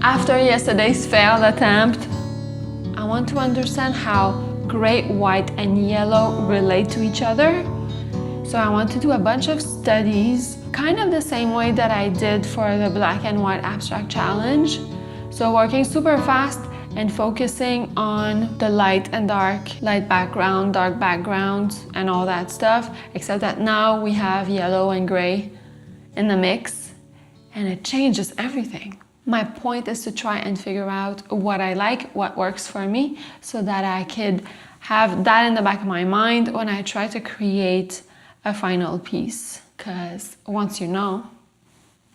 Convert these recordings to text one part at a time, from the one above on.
After yesterday's failed attempt, I want to understand how gray, white, and yellow relate to each other. So I want to do a bunch of studies, kind of the same way that I did for the black and white abstract challenge. So working super fast and focusing on the light and dark, light background, dark background, and all that stuff, except that now we have yellow and gray in the mix, and it changes everything. My point is to try and figure out what I like, what works for me, so that I could have that in the back of my mind when I try to create a final piece. Because once you know,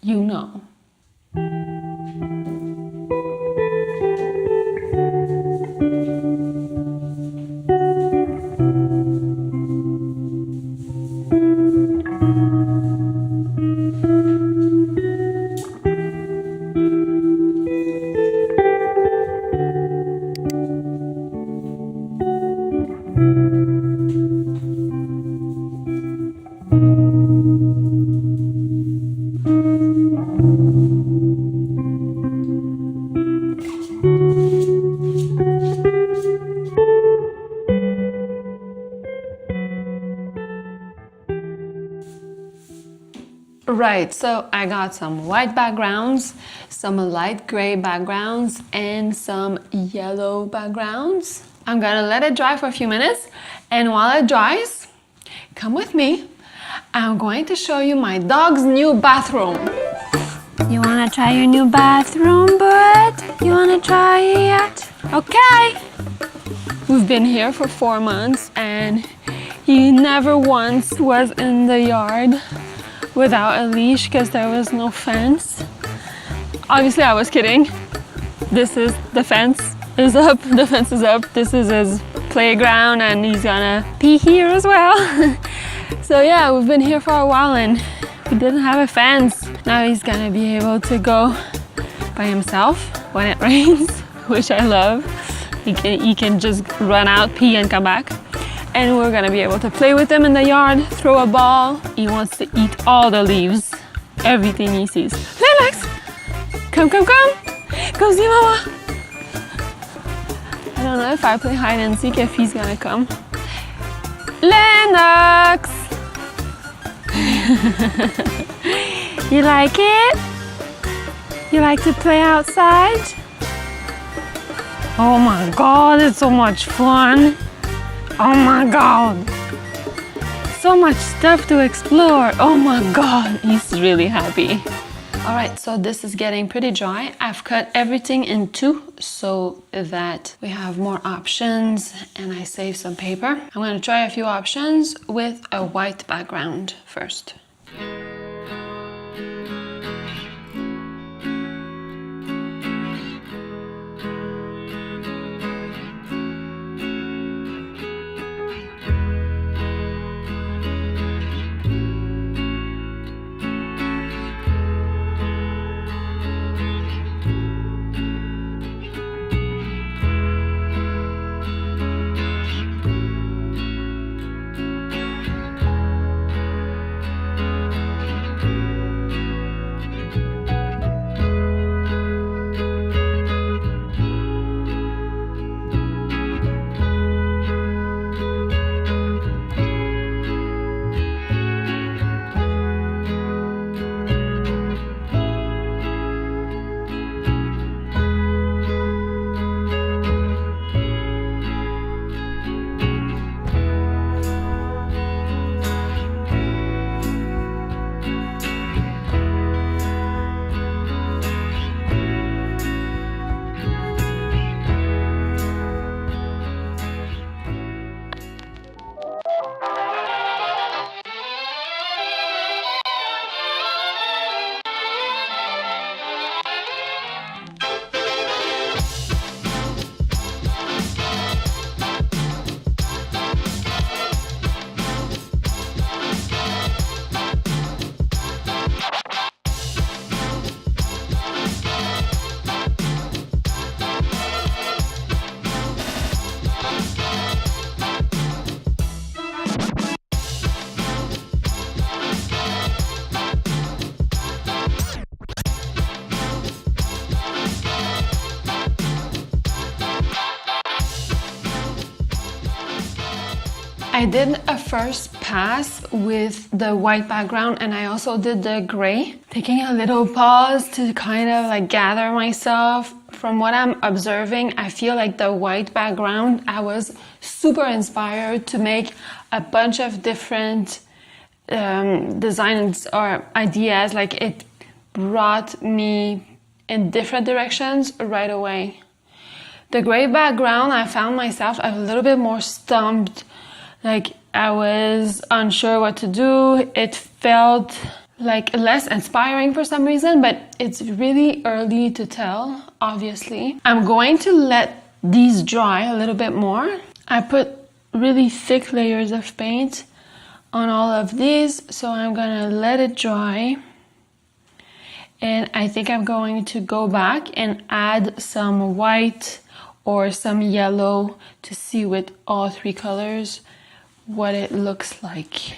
you know. Right, so I got some white backgrounds, some light gray backgrounds, and some yellow backgrounds. I'm gonna let it dry for a few minutes, and while it dries, come with me. I'm going to show you my dog's new bathroom. You wanna try your new bathroom, bud? You wanna try it? Okay. We've been here for 4 months, and he never once was in the yard without a leash because there was no fence. Obviously I was kidding. The fence is up, the fence is up. This is his playground and he's gonna pee here as well. So yeah, we've been here for a while and we didn't have a fence. Now he's gonna be able to go by himself when it rains, which I love. He can just run out, pee and come back. And we're gonna be able to play with him in the yard, throw a ball. He wants to eat all the leaves, everything he sees. Lennox! Come, come, come! Go see Mama! I don't know if I play hide and seek if he's gonna come. Lennox! You like it? You like to play outside? Oh my God, it's so much fun! Oh my God! So much stuff to explore. Oh my God, he's really happy. All right, so this is getting pretty dry. I've cut everything in two so that we have more options and I save some paper. I'm gonna try a few options with a white background first. I did a first pass with the white background and I also did the gray, taking a little pause to kind of like gather myself. From what I'm observing, I feel like the white background, I was super inspired to make a bunch of different designs or ideas. Like it brought me in different directions right away. The gray background, I found myself a little bit more stumped. Like I was unsure what to do. It felt like less inspiring for some reason, but it's really early to tell, obviously. I'm going to let these dry a little bit more. I put really thick layers of paint on all of these, so I'm gonna let it dry. And I think I'm going to go back and add some white or some yellow to see with all three colors what it looks like.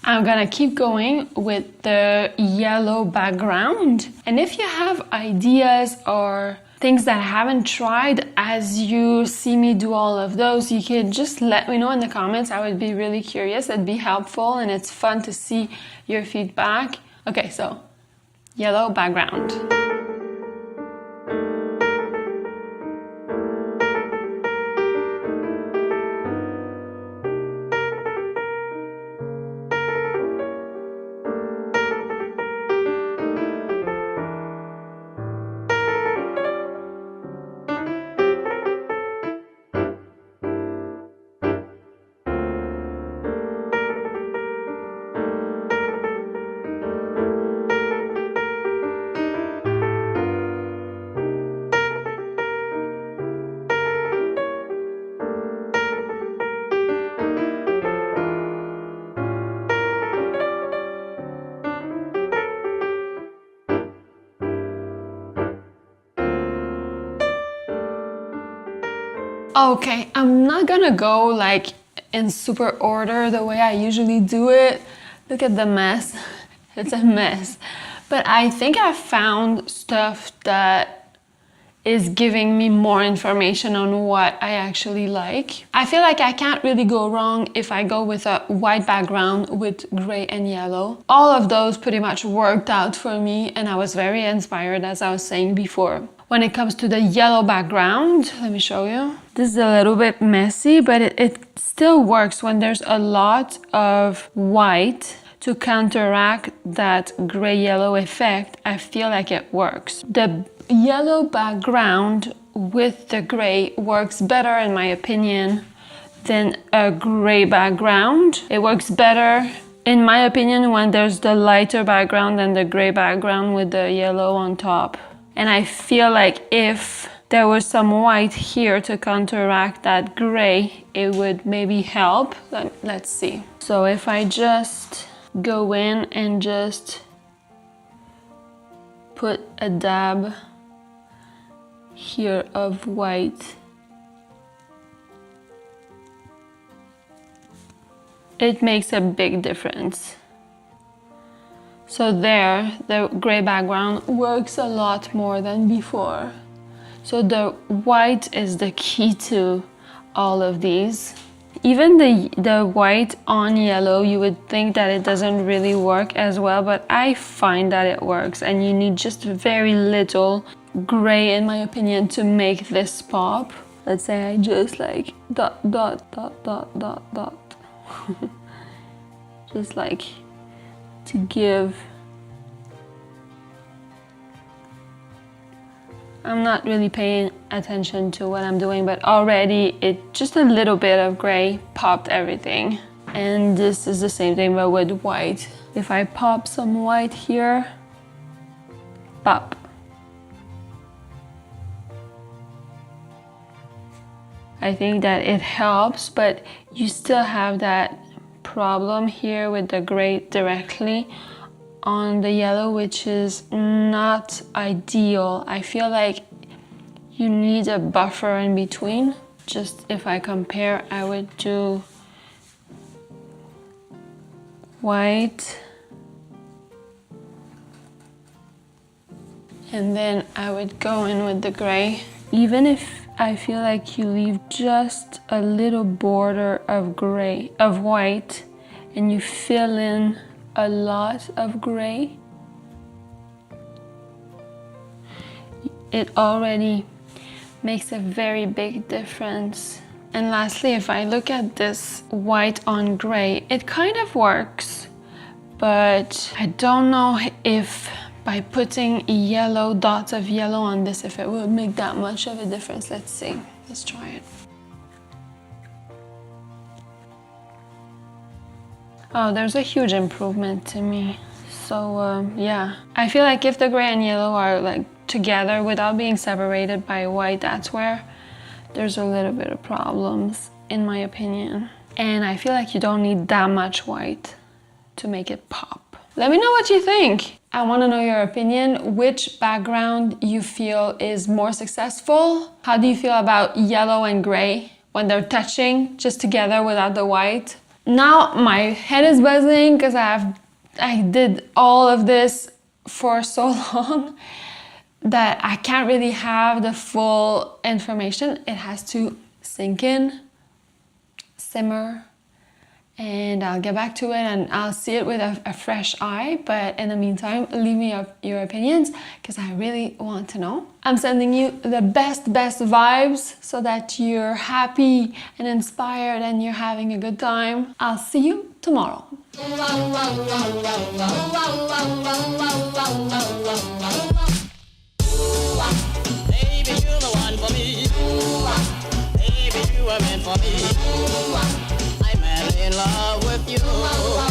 I'm gonna keep going with the yellow background. And if you have ideas or things that I haven't tried as you see me do all of those, you can just let me know in the comments. I would be really curious. It'd be helpful and it's fun to see your feedback. Okay, so yellow background. Okay, I'm not gonna go like in super order the way I usually do it. Look at the mess. It's a mess. But I think I found stuff that is giving me more information on what I actually like. I feel like I can't really go wrong if I go with a white background with gray and yellow. All of those pretty much worked out for me and I was very inspired, as I was saying before. When it comes to the yellow background, let me show you. This is a little bit messy, but it still works when there's a lot of white to counteract that gray-yellow effect. I feel like it works. The yellow background with the gray works better, in my opinion, than a gray background. It works better, in my opinion, when there's the lighter background than the gray background with the yellow on top. And I feel like if there was some white here to counteract that gray, it would maybe help. Let's see. So if I just go in and just put a dab here of white, it makes a big difference. So there, the gray background works a lot more than before. So the white is the key to all of these. Even the white on yellow, you would think that it doesn't really work as well, but I find that it works and you need just very little gray, in my opinion, to make this pop. Let's say I just like dot, dot, dot, dot, dot, dot. Just like to give. I'm not really paying attention to what I'm doing, but already just a little bit of gray popped everything. And this is the same thing but with white. If I pop some white here, pop. I think that it helps, but you still have that problem here with the gray directly on the yellow, which is not ideal. I feel like you need a buffer in between. Just if I compare, I would do white and then I would go in with the gray. Even if I feel like you leave just a little border of gray, of white, and you fill in a lot of gray. It already makes a very big difference. And lastly, if I look at this white on gray, it kind of works, but I don't know if by putting yellow, dots of yellow on this, if it would make that much of a difference. Let's see, let's try it. Oh, there's a huge improvement to me. So yeah, I feel like if the gray and yellow are like together without being separated by white, that's where there's a little bit of problems, in my opinion. And I feel like you don't need that much white to make it pop. Let me know what you think. I want to know your opinion. Which background you feel is more successful? How do you feel about yellow and gray when they're touching just together without the white? Now my head is buzzing because I did all of this for so long that I can't really have the full information. It has to sink in, simmer, and I'll get back to it and I'll see it with a fresh eye. But in the meantime, leave me your opinions because I really want to know. I'm sending you the best vibes so that you're happy and inspired and you're having a good time. I'll see you tomorrow. Baby, you're the one for me. Baby, you are meant for me. I'm madly in love with you.